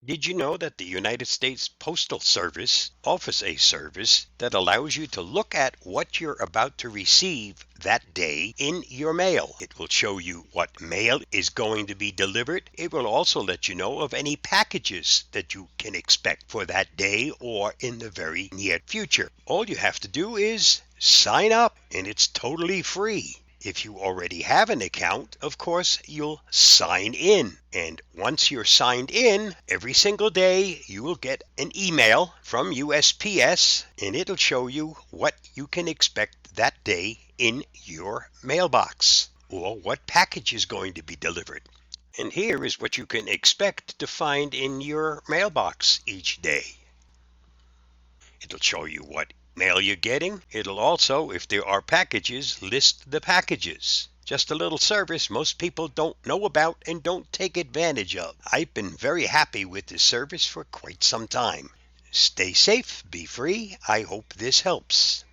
Did you know that the United States Postal Service offers a service that allows you to look at what you're about to receive that day in your mail? It will show you what mail is going to be delivered. It will also let you know of any packages that you can expect for that day or in the very near future. All you have to do is sign up, and it's totally free. If you already have an account, of course, you'll sign in. And once you're signed in, every single day you will get an email from USPS, and it'll show you what you can expect that day in your mailbox or what package is going to be delivered. And here is what you can expect to find in your mailbox each day. It'll show you what mail you're getting. It'll also, if there are packages, list the packages. Just a little service most people don't know about and don't take advantage of. I've been very happy with this service for quite some time. Stay safe, be free. I hope this helps.